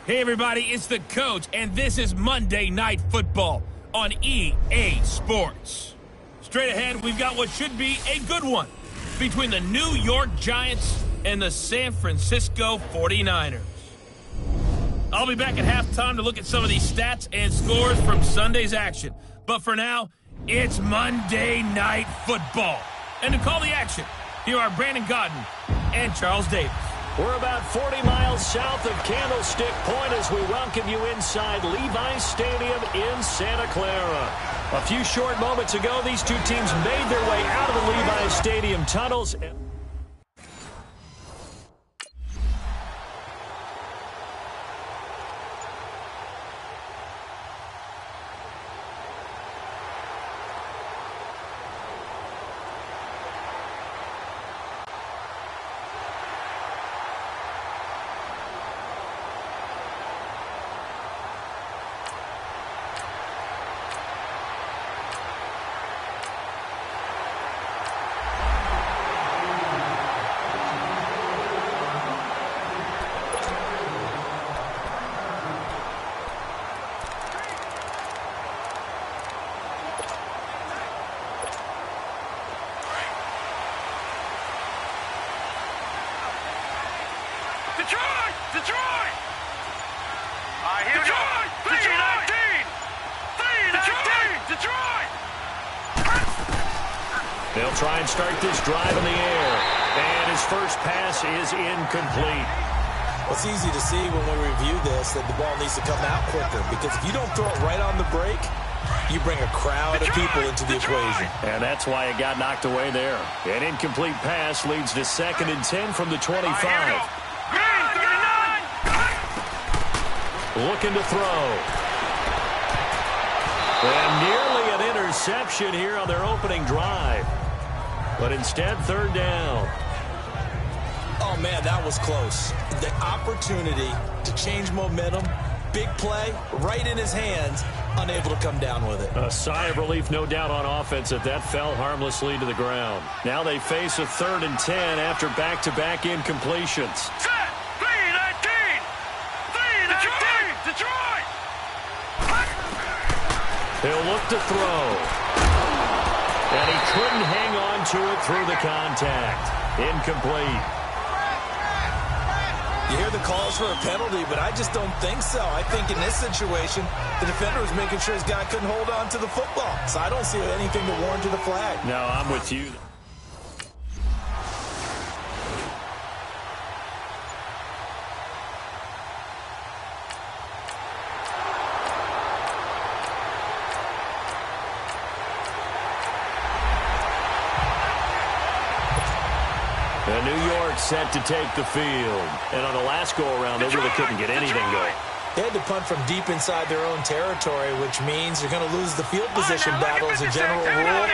Hey everybody, it's the coach, and this is Monday Night Football on EA Sports. Straight ahead, we've got what should be a good one between the New York Giants and the San Francisco 49ers. I'll be back at halftime to look at some of these stats and scores from Sunday's action. But for now, it's Monday Night Football. And to call the action, here are Brandon Gaudin and Charles Davis. We're about 40 miles south of Candlestick Point as we welcome you inside Levi's Stadium in Santa Clara. A few short moments ago, these two teams made their way out of the Levi's Stadium tunnels. Detroit! Here Detroit! We go. Detroit! They'll try and start this drive in the air. And his first pass is incomplete. Well, it's easy to see when we review this that the ball needs to come out quicker, because if you don't throw it right on the break, you bring a crowd of people into the equation. And that's why it got knocked away there. An incomplete pass leads to 2nd and 10 from the 25. Looking to throw. And nearly an interception here on their opening drive. But instead, 3rd down. Oh, man, that was close. The opportunity to change momentum, big play, right in his hands, unable to come down with it. A sigh of relief, no doubt, on offense that fell harmlessly to the ground. Now they face a 3rd and 10 after back-to-back incompletions. He'll look to throw. And he couldn't hang on to it through the contact. Incomplete. You hear the calls for a penalty, but I just don't think so. I think in this situation, the defender was making sure his guy couldn't hold on to the football. So I don't see anything to warrant the flag. No, I'm with you. And New York set to take the field. And on the last go-around, they really couldn't get anything going. They had to punt from deep inside their own territory, which means you're going to lose the field position battle as a general rule.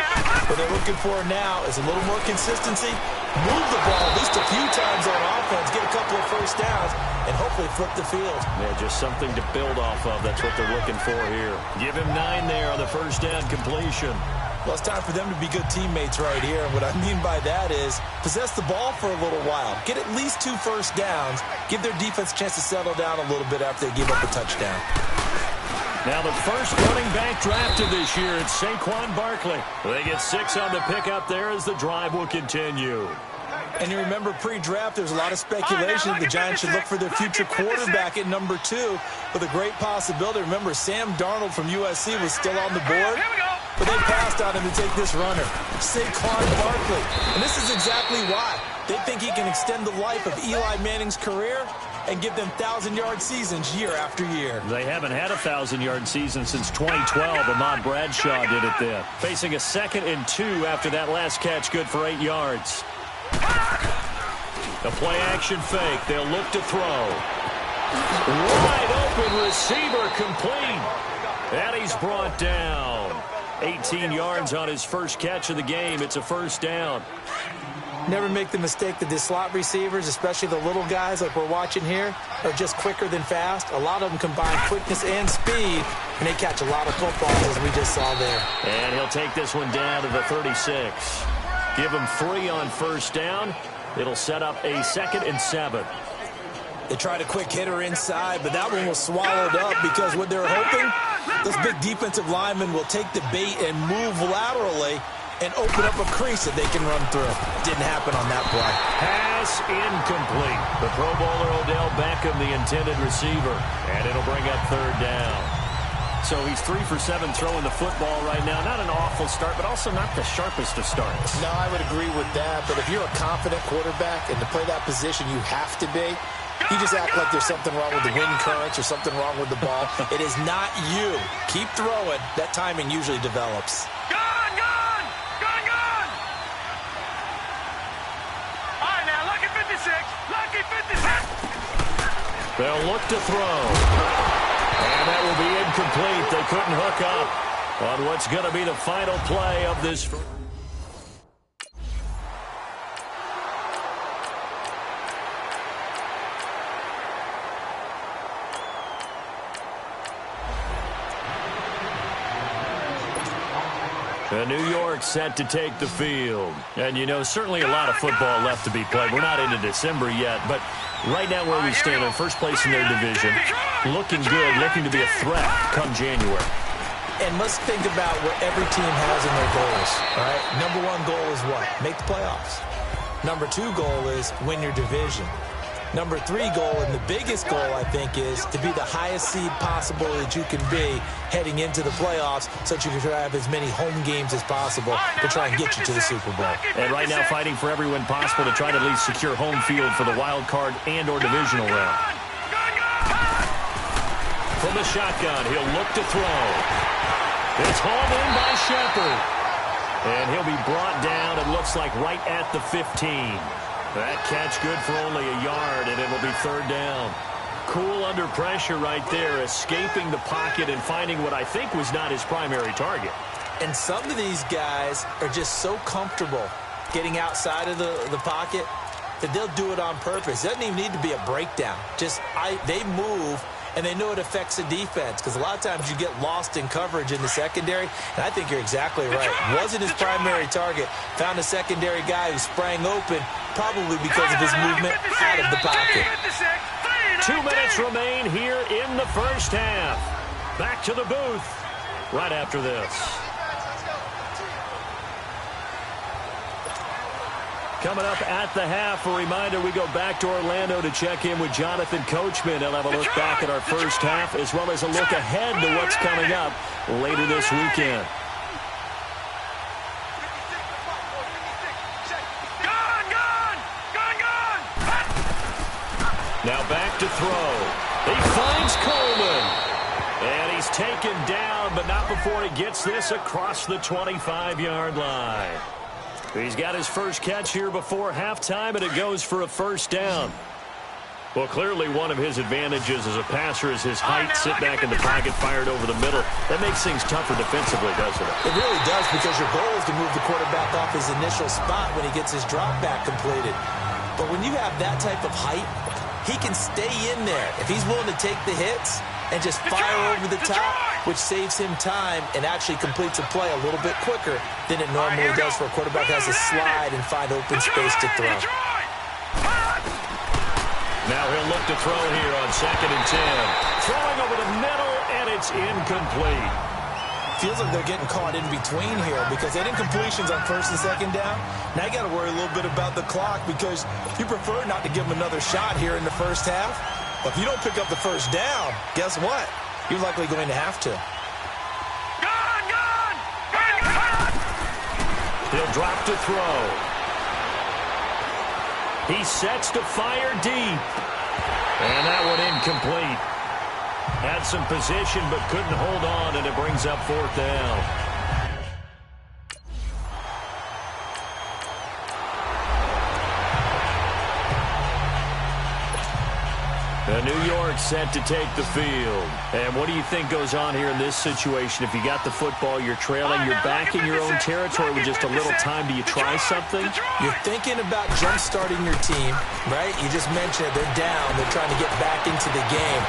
What they're looking for now is a little more consistency, move the ball at least a few times on offense, get a couple of first downs, and hopefully flip the field. Yeah, just something to build off of. That's what they're looking for here. Give him 9 there on the first down completion. Well, it's time for them to be good teammates right here. And what I mean by that is possess the ball for a little while. Get at least 2 first downs. Give their defense a chance to settle down a little bit after they give up a touchdown. Now the first running back drafted this year, it's Saquon Barkley. They get 6 on the pickup there as the drive will continue. And you remember pre-draft, there's a lot of speculation the Giants should look for their future quarterback at number 2 with a great possibility. Remember, Sam Darnold from USC was still on the board, but they passed on him to take this runner, Saquon Barkley. And this is exactly why. They think he can extend the life of Eli Manning's career and give them 1,000-yard seasons year after year. They haven't had a 1,000-yard season since 2012. Ahmad Bradshaw did it then. Facing a 2nd and 2 after that last catch, good for 8 yards. The play-action fake. They'll look to throw. Wide open receiver complete. And he's brought down. 18 yards on his first catch of the game. It's a first down. Never make the mistake that the slot receivers, especially the little guys like we're watching here, are just quicker than fast. A lot of them combine quickness and speed, and they catch a lot of footballs, as we just saw there. And he'll take this one down to the 36. Give him 3 on first down. It'll set up a 2nd and 7. They tried a quick hitter inside, but that one was swallowed up because what they're hoping, this big defensive lineman will take the bait and move laterally and open up a crease that they can run through. Didn't happen on that play. Pass incomplete. The Pro Bowler Odell Beckham, the intended receiver, and it'll bring up third down. So he's 3 for 7 throwing the football right now. Not an awful start, but also not the sharpest of starts. No, I would agree with that. But if you're a confident quarterback and to play that position, you have to be. You just act like there's something wrong with the wind currents or something wrong with the ball. It is not you. Keep throwing. That timing usually develops. Gone! Gone! All right, now, lucky 56. Lucky 56. They'll look to throw. And that will be incomplete. They couldn't hook up on what's going to be the final play of this. New York set to take the field. And, you know, certainly a lot of football left to be played. We're not into December yet, but right now where we stand in first place in their division, looking good, looking to be a threat come January. And let's think about what every team has in their goals, all right? Number 1 goal is what? Make the playoffs. Number 2 goal is win your division. Number 3 goal, and the biggest goal, I think, is to be the highest seed possible that you can be heading into the playoffs so that you can have as many home games as possible to try and get you to the Super Bowl. And right now fighting for every win possible to try to at least secure home field for the wild card and or divisional round. From the shotgun, he'll look to throw. It's hauled in by Shepard. And he'll be brought down, it looks like, right at the 15. That catch good for only a yard, and it'll be third down. Cool under pressure right there, escaping the pocket and finding what I think was not his primary target. And some of these guys are just so comfortable getting outside of the pocket that they'll do it on purpose. It doesn't even need to be a breakdown. They move, and they know it affects the defense because a lot of times you get lost in coverage in the secondary, and I think you're exactly right. Wasn't his primary target. Found a secondary guy who sprang open, probably because of his movement out of the pocket. 2 minutes remain here in the first half. Back to the booth right after this. Coming up at the half, a reminder, we go back to Orlando to check in with Jonathan Coachman. He'll have a look back at our first half as well as a look ahead to what's coming up later this weekend. Now back to throw. He finds Coleman. And he's taken down, but not before he gets this across the 25-yard line. He's got his first catch here before halftime, and it goes for a first down. Well, clearly one of his advantages as a passer is his height. Sit back in the pocket, fired over the middle. That makes things tougher defensively, doesn't it? It really does, because your goal is to move the quarterback off his initial spot when he gets his drop back completed. But when you have that type of height, he can stay in there if he's willing to take the hits and just fire over the top, which saves him time and actually completes a play a little bit quicker than it normally does for a quarterback who has to slide and find open space to throw. Now he'll look to throw here on 2nd and 10. Throwing over the middle, and it's incomplete. Feels like they're getting caught in between here because they didn't completions on 1st and 2nd down. Now you got to worry a little bit about the clock because you prefer not to give them another shot here in the first half. But if you don't pick up the first down, guess what? You're likely going to have to. He'll drop to throw. He sets to fire deep. And that one incomplete. Had some position but couldn't hold on, and it brings up 4th down. New York set to take the field. And what do you think goes on here in this situation? If you got the football, you're trailing, you're back in your own territory with just a little time. Do you try something? You're thinking about jump-starting your team, right? You just mentioned they're down. They're trying to get back into the game.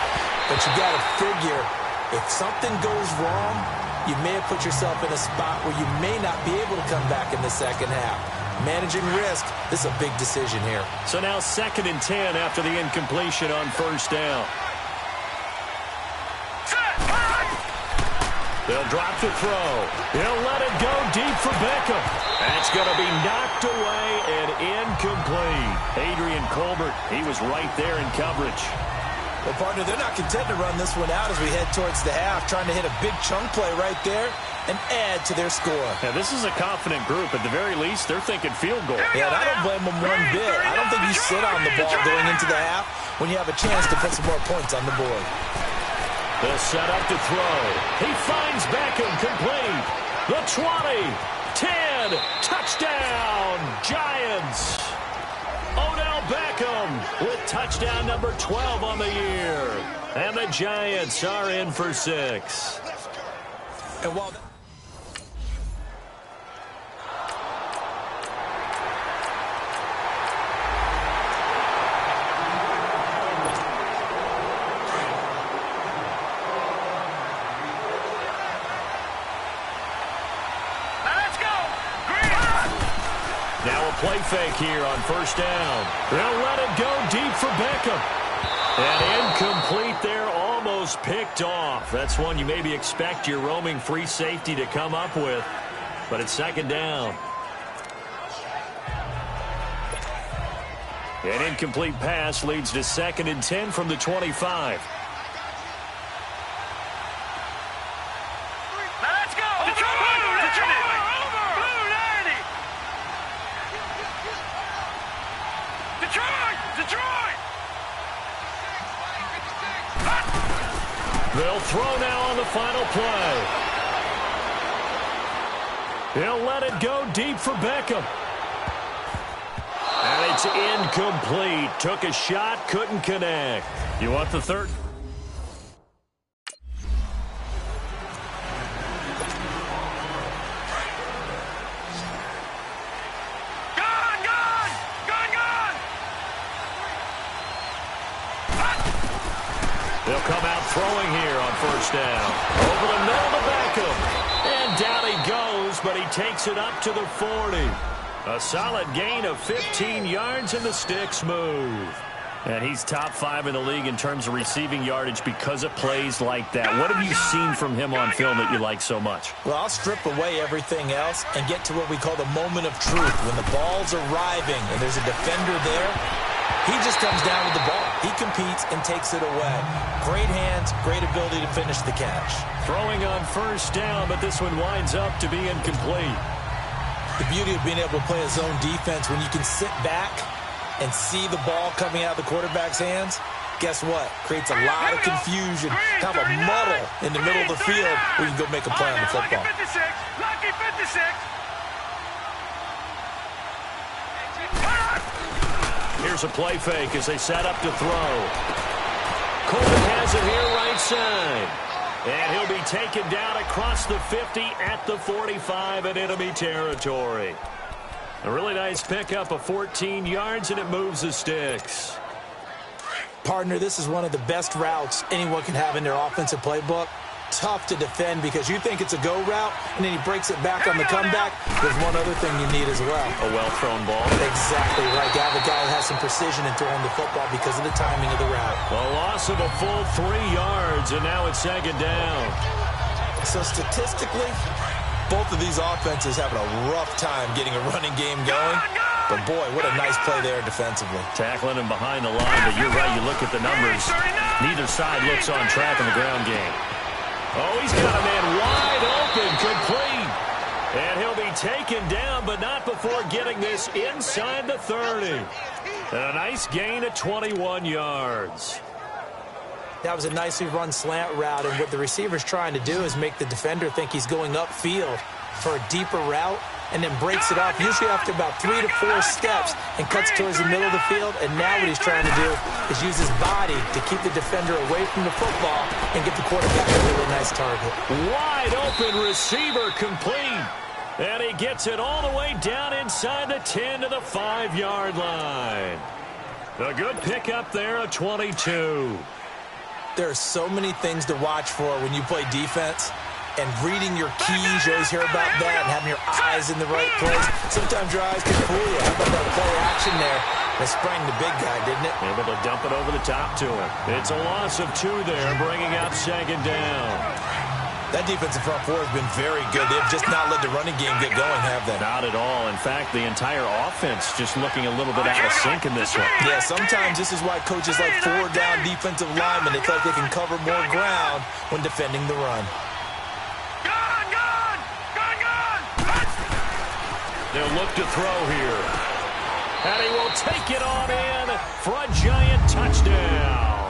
But you got to figure, if something goes wrong, you may have put yourself in a spot where you may not be able to come back in the second half. managing risk. This is a big decision here. So now 2nd and 10 after the incompletion on 1st down. They'll drop to throw. He'll let it go deep for Beckham. That's going to be knocked away and incomplete. Adrian Colbert, he was right there in coverage. Well, partner, they're not content to run this one out as we head towards the half, trying to hit a big chunk play right there and add to their score. Now, this is a confident group. At the very least, they're thinking field goal. Yeah, and I don't blame them one bit. I don't think you sit on the ball going into the half when you have a chance to put some more points on the board. They'll set up to throw. He finds Beckham complete. The 20, 10, touchdown, Giants. Odell Beckham with touchdown number 12 on the year. And the Giants are in for 6. And while play fake here on 1st down. They'll let it go deep for Beckham. And incomplete there, almost picked off. That's one you maybe expect your roaming free safety to come up with. But it's 2nd down. An incomplete pass leads to 2nd and 10 from the 25. They'll throw now on the final play. He'll let it go deep for Beckham. And it's incomplete. Took a shot, couldn't connect. You want the 3rd? They'll come out throwing here on 1st down. Over the middle to Beckham. And down he goes, but he takes it up to the 40. A solid gain of 15 yards, and the sticks move. And he's top 5 in the league in terms of receiving yardage because of plays like that. What have you seen from him on film that you like so much? Well, I'll strip away everything else and get to what we call the moment of truth. When the ball's arriving and there's a defender there, he just comes down with the ball. He competes and takes it away. Great hands, great ability to finish the catch. Throwing on 1st down, but this one winds up to be incomplete. The beauty of being able to play a zone defense when you can sit back and see the ball coming out of the quarterback's hands, guess what? Creates a lot of confusion, kind of a muddle in the middle of the field where you can go make a play on the football. Lucky 56. Here's a play fake as they set up to throw. Colbert has it here right side. And he'll be taken down across the 50 at the 45 in enemy territory. A really nice pickup of 14 yards, and it moves the sticks. Partner, this is one of the best routes anyone can have in their offensive playbook. Tough to defend because you think it's a go route, and then he breaks it back on the comeback. There's one other thing you need as well. A well-thrown ball. Exactly right. You have a guy that has some precision in throwing the football because of the timing of the route. A loss of a full 3 yards, and now it's 2nd down. So statistically, both of these offenses having a rough time getting a running game going. But, boy, what a nice play there defensively. Tackling him behind the line, but you're right. You look at the numbers. Neither side looks on track in the ground game. Oh, he's got a man wide open, complete. And he'll be taken down, but not before getting this inside the 30. And a nice gain of 21 yards. That was a nicely run slant route, and what the receiver's trying to do is make the defender think he's going upfield for a deeper route, and then breaks it off, usually after about 3 to 4 steps, and cuts towards the middle of the field. And now what he's trying to do is use his body to keep the defender away from the football and get the quarterback a really nice target. Wide open receiver complete. And he gets it all the way down inside the 10 to the 5-yard line. A good pickup there, a 22. There are so many things to watch for when you play defense. and reading your keys. You always hear about that, and having your eyes in the right place. Sometimes your eyes can fool you. How about that play action there? It sprang the big guy, didn't it? Able to dump it over the top to him. It's a loss of 2 there, bringing out second down. That defensive front four has been very good. They've just not let the running game get going, have they? Not at all. In fact, the entire offense just looking a little bit out of sync in this one. Yeah, sometimes this is why coaches like 4-down defensive linemen. They feel like they can cover more ground when defending the run. They'll look to throw here. And he will take it on in for a Giant touchdown.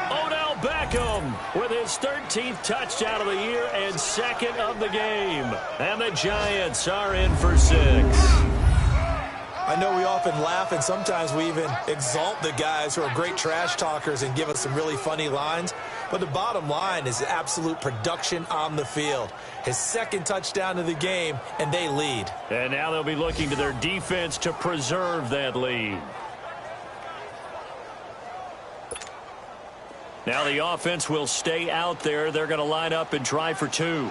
Odell Beckham with his 13th touchdown of the year and 2nd of the game. And the Giants are in for 6. I know we often laugh, and sometimes we even exalt the guys who are great trash talkers and give us some really funny lines. But the bottom line is absolute production on the field. His 2nd touchdown of the game, and they lead. And now they'll be looking to their defense to preserve that lead. Now the offense will stay out there. They're going to line up and try for 2.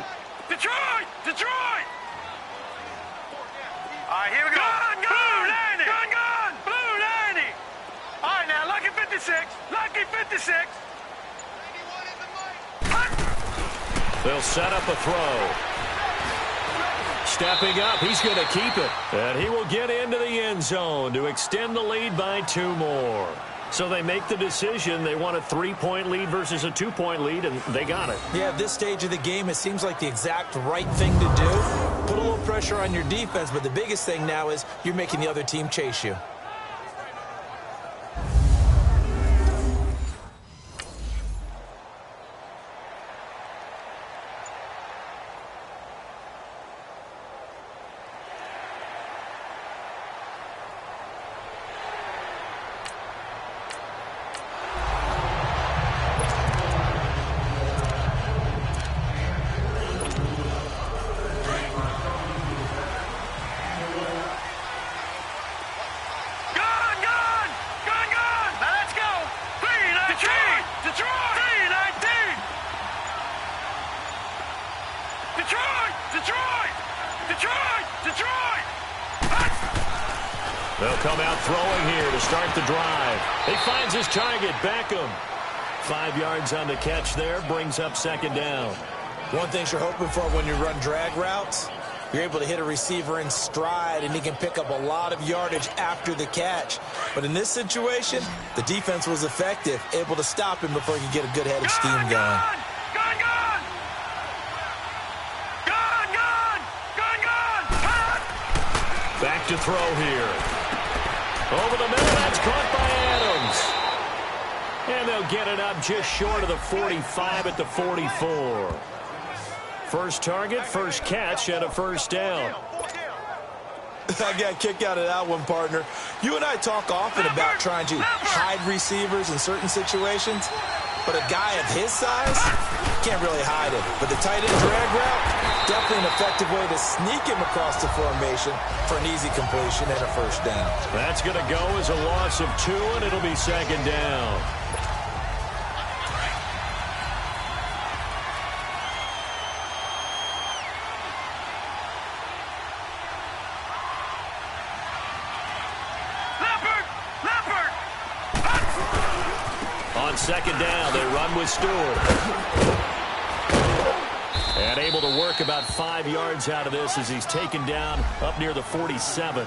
Detroit! Detroit! All right, here we go. Blue 90! Blue 90! All right, now, lucky 56. Lucky 56. They'll set up a throw. Stepping up, he's going to keep it. And he will get into the end zone to extend the lead by 2 more. So they make the decision. They want a 3-point lead versus a 2-point lead, and they got it. Yeah, at this stage of the game, it seems like the exact right thing to do. Put a little pressure on your defense, but the biggest thing now is you're making the other team chase you. They'll come out throwing here to start the drive. He finds his target, Beckham. 5 yards on the catch there, brings up 2nd down. One thing you're hoping for when you run drag routes, you're able to hit a receiver in stride, and he can pick up a lot of yardage after the catch. But in this situation, the defense was effective, able to stop him before he could get a good head of steam going. Back to throw here. Over the middle, that's caught by Adams. And they'll get it up just short of the 45 at the 44. First target, first catch, and a 1st down. I got a kick out of that one, partner. You and I talk often about trying to hide receivers in certain situations, but a guy of his size can't really hide it. But the tight end drag route, definitely an effective way to sneak him across the formation for an easy completion and a 1st down. That's going to go as a loss of 2, and it'll be 2nd down. On 2nd down, they run with Stewart. And able to work about 5 yards out of this as he's taken down up near the 47.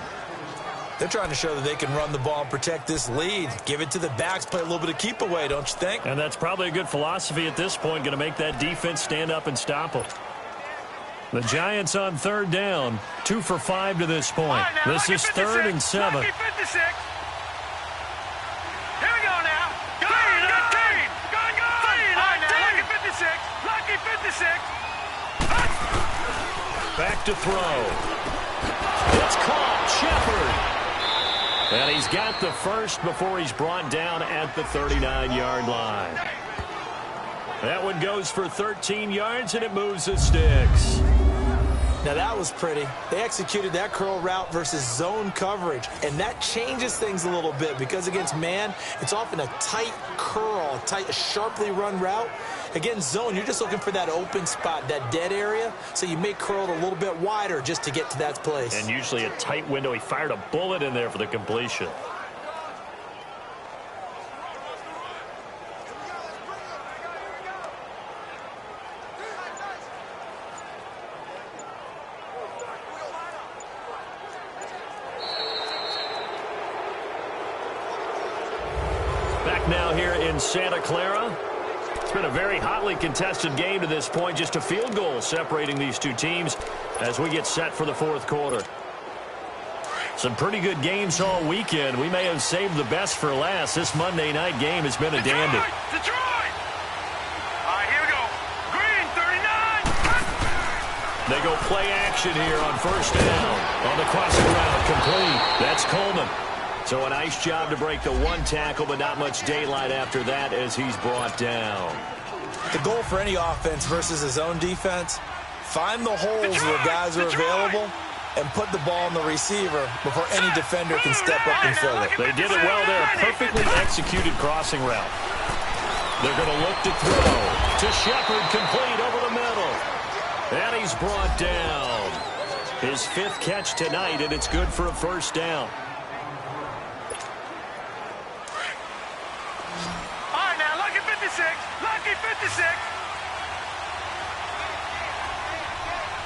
They're trying to show that they can run the ball and protect this lead. Give it to the backs, play a little bit of keep away, don't you think? And that's probably a good philosophy at this point, going to make that defense stand up and stop them. The Giants on 3rd down, 2 for 5 to this point. Right, now, this is 3rd and 7. Lucky 56. Here we go now. Lucky 56. Lucky 56. Back to throw. It's caught. Shepard. And he's got the first before he's brought down at the 39-yard line. That one goes for 13 yards, and it moves the sticks. Now that was pretty. They executed that curl route versus zone coverage, and that changes things a little bit because against man, it's often a tight curl, a sharply run route. Again, zone, you're just looking for that open spot, that dead area, so you may curl it a little bit wider just to get to that place. And usually a tight window. He fired a bullet in there for the completion. Now here in Santa Clara. It's been a very hotly contested game to this point. Just a field goal separating these two teams as we get set for the fourth quarter. Some pretty good games all weekend. We may have saved the best for last. This Monday night game has been a dandy. Detroit! All right, here we go. Green, 39. They go play action here on first down. On the crossing route, complete. That's Coleman. So a nice job to break the one tackle, but not much daylight after that as he's brought down. The goal for any offense versus his own defense, find the holes where guys are available and put the ball on the receiver before any defender can step up and fill it. They did it well there. Perfectly executed crossing route. They're going to look to throw. To Shepard, complete over the middle. And he's brought down. His fifth catch tonight, and it's good for a first down. Lucky 56.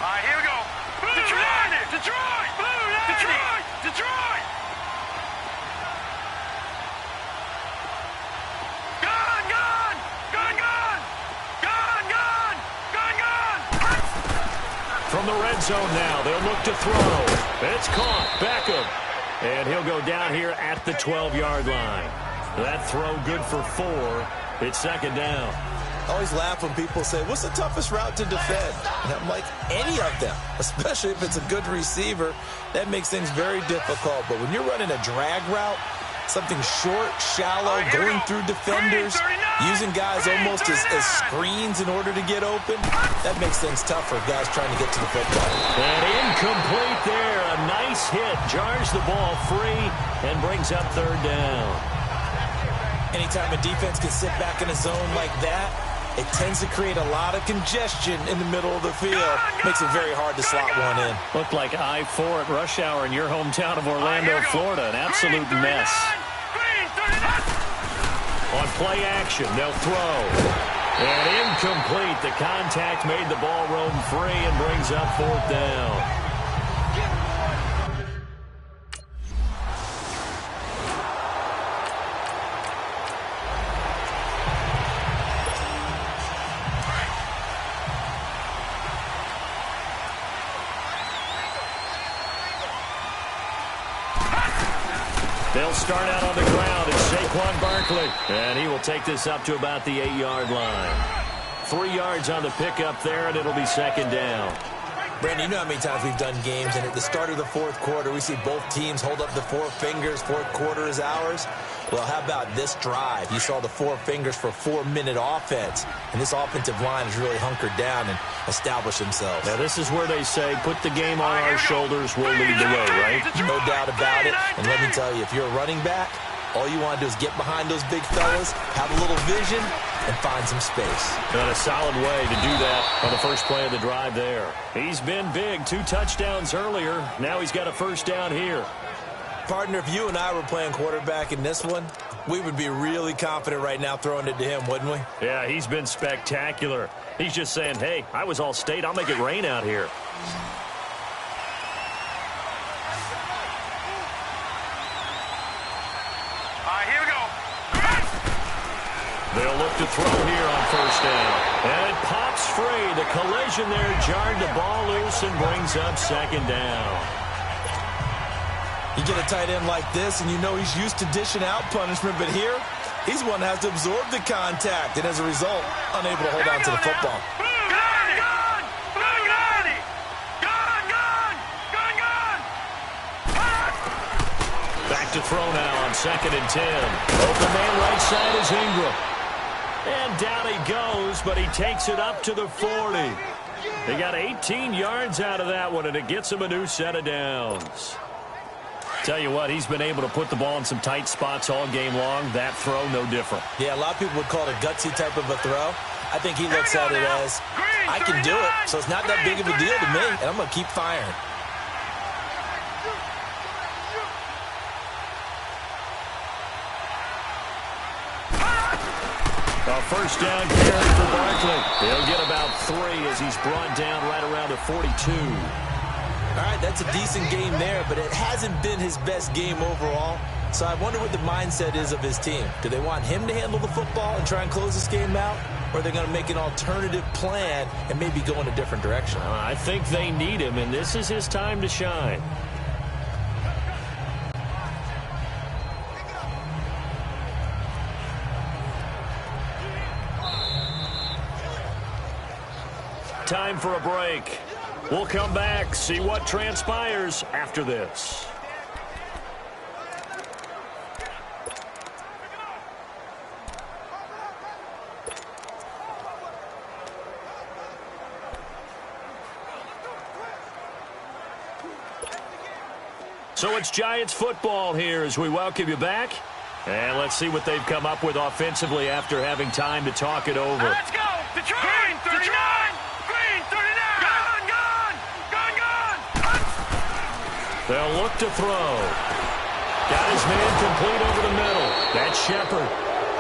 All right, here we go. Detroit! Detroit! Gone! From the red zone now, they'll look to throw. It's caught. Beckham. And he'll go down here at the 12-yard line. That throw good for 4. It's second down. I always laugh when people say, what's the toughest route to defend? And I'm like, any of them, especially if it's a good receiver. That makes things very difficult. But when you're running a drag route, something short, shallow, going through defenders, using guys almost as screens in order to get open, that makes things tough for guys trying to get to the football. And incomplete there. A nice hit. Jars the ball free and brings up third down. Anytime a defense can sit back in a zone like that, it tends to create a lot of congestion in the middle of the field. Makes it very hard to slot one in. Looked like I-4 at rush hour in your hometown of Orlando, Florida. An absolute mess. On play action, they'll throw. And incomplete. The contact made the ball roam free and brings up fourth down. They'll start out on the ground. It's Saquon Barkley. And he will take this up to about the 8-yard line. 3 yards on the pickup there, and it'll be second down. Brandon, you know how many times we've done games, and at the start of the fourth quarter, we see both teams hold up the 4 fingers, fourth quarter is ours. Well, how about this drive? You saw the 4 fingers for 4-minute offense, and this offensive line has really hunkered down and established themselves. Now, this is where they say, put the game on our shoulders, we'll lead the way, right? No doubt about it. And let me tell you, if you're a running back, all you want to do is get behind those big fellas, have a little vision, and find some space. And a solid way to do that on the first play of the drive there. He's been big. 2 touchdowns earlier. Now he's got a first down here. Partner, if you and I were playing quarterback in this one, we would be really confident right now throwing it to him, wouldn't we? Yeah, he's been spectacular. He's just saying, hey, I was all state. I'll make it rain out here. They'll look to throw here on first down. And it pops free. The collision there jarred the ball loose and brings up second down. You get a tight end like this, and you know he's used to dishing out punishment, but here, he's one that has to absorb the contact, and as a result, unable to hold on to the football. Back to throw now on 2nd and 10. Open man right side is Ingram. And down he goes, but he takes it up to the 40. They got 18 yards out of that one, and it gets him a new set of downs. Tell you what, he's been able to put the ball in some tight spots all game long. That throw, no different. Yeah, a lot of people would call it a gutsy type of a throw. I think he looks at it as, I can do it, so it's not that big of a deal to me, and I'm going to keep firing. A first down carry for Barkley. He'll get about 3 as he's brought down right around the 42. All right, that's a decent game there, but it hasn't been his best game overall. So I wonder what the mindset is of his team. Do they want him to handle the football and try and close this game out? Or are they going to make an alternative plan and maybe go in a different direction? I think they need him, and this is his time to shine. Time for a break. We'll come back, see what transpires after this. So it's Giants football here as we welcome you back. And let's see what they've come up with offensively after having time to talk it over. Let's go! Detroit! Green 39! Green 39! Gone! They'll look to throw. Got his man complete over the middle. That's Shepard.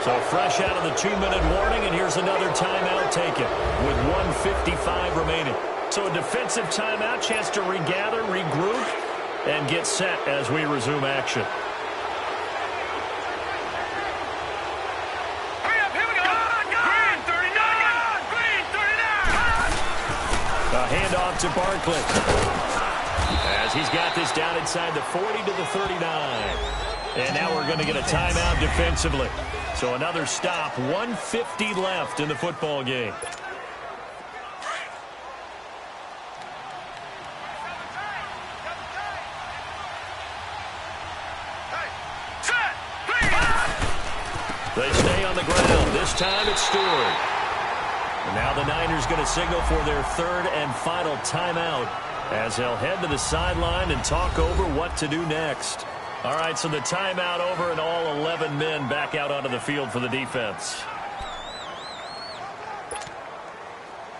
So fresh out of the 2-minute warning, and here's another timeout taken with 1:55 remaining. So a defensive timeout, chance to regather, regroup, and get set as we resume action. Hurry up, here we go! Green 39! Green 39! A handoff to Barkley. As he's got this down inside the 40 to the 39. And now we're going to get a timeout defensively. So another stop, 1:50 left in the football game. They stay on the ground. This time it's Stewart. And now the Niners going to signal for their third and final timeout as they'll head to the sideline and talk over what to do next. All right, so the timeout over and all 11 men back out onto the field for the defense.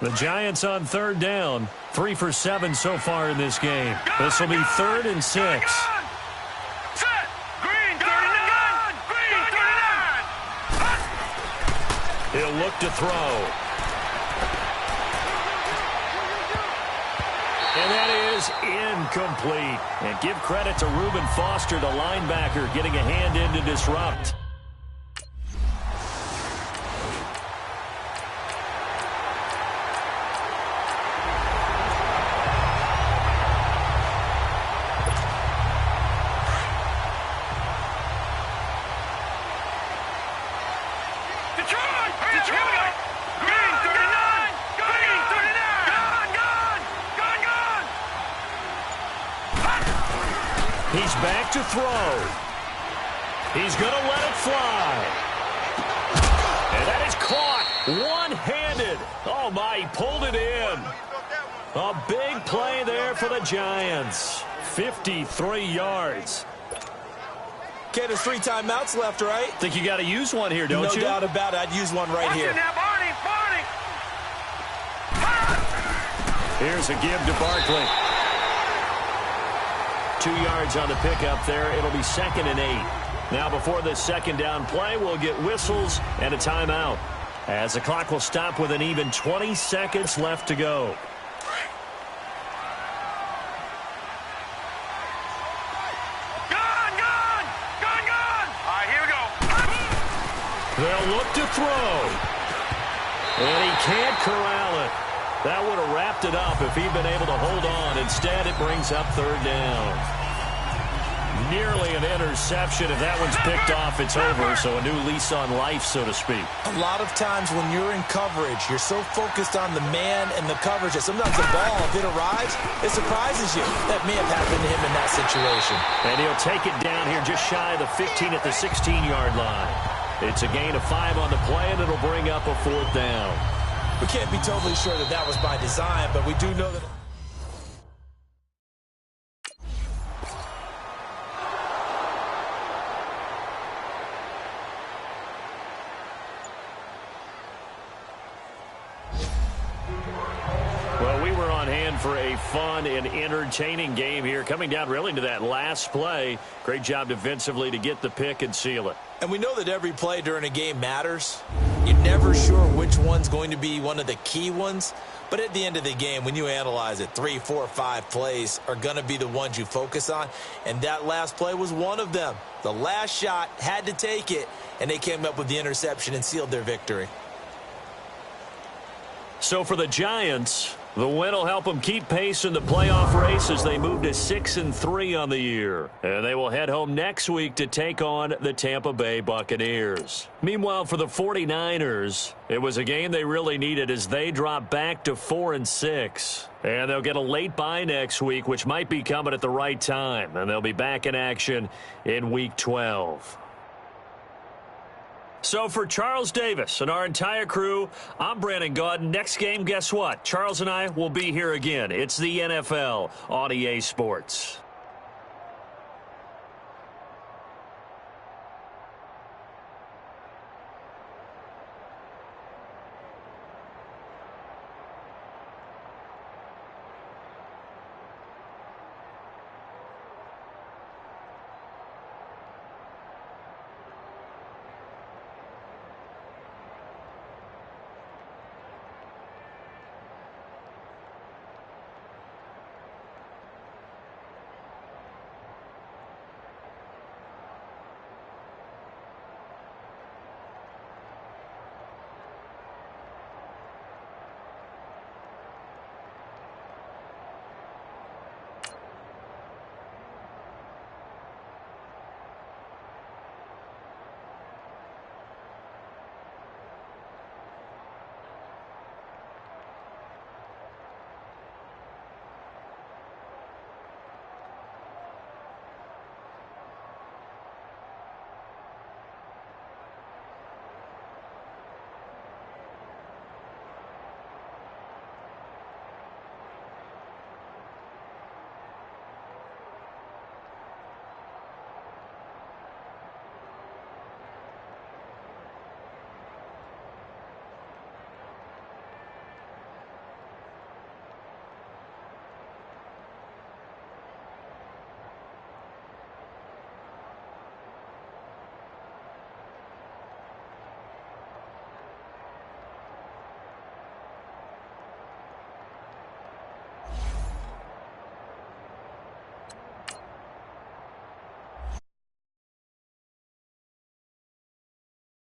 The Giants on third down, 3 for 7 so far in this game. This will be 3rd and 6. He'll look to throw. And that is incomplete. And give credit to Reuben Foster, the linebacker, getting a hand in to disrupt. He's back to throw. He's going to let it fly. And that is caught one-handed. Oh, my, he pulled it in. A big play there for the Giants. 53 yards. Okay, there's 3 timeouts left, right? Think you got to use one here, don't you? No doubt about it. I'd use one right here. Now, Barney. Here's a give to Barkley. 2 yards on the pickup there. It'll be 2nd and 8. Now before this second down play, we'll get whistles and a timeout as the clock will stop with an even 20 seconds left to go. Gone! All right, here we go. They'll look to throw. And he can't corral it. That would have wrapped it up if he'd been able to hold on. Instead, it brings up 3rd down. Nearly an interception. If that one's picked off, it's over. So a new lease on life, so to speak. A lot of times when you're in coverage, you're so focused on the man and the coverage that sometimes the ball, if it arrives, it surprises you. That may have happened to him in that situation. And he'll take it down here just shy of the 15 at the 16-yard line. It's a gain of 5 on the play, and it'll bring up a 4th down. We can't be totally sure that that was by design, but we do know that... for a fun and entertaining game here. Coming down really to that last play. Great job defensively to get the pick and seal it. And we know that every play during a game matters. You're never sure which one's going to be one of the key ones. But at the end of the game, when you analyze it, 3, 4, 5 plays are going to be the ones you focus on. And that last play was one of them. The last shot had to take it, and they came up with the interception and sealed their victory. So for the Giants, the win will help them keep pace in the playoff race as they move to 6-3 on the year. And they will head home next week to take on the Tampa Bay Buccaneers. Meanwhile, for the 49ers, it was a game they really needed as they drop back to 4-6. And they'll get a late bye next week, which might be coming at the right time. And they'll be back in action in Week 12. So for Charles Davis and our entire crew, I'm Brandon Gaudin. Next game, guess what? Charles and I will be here again. It's the NFL on EA Sports.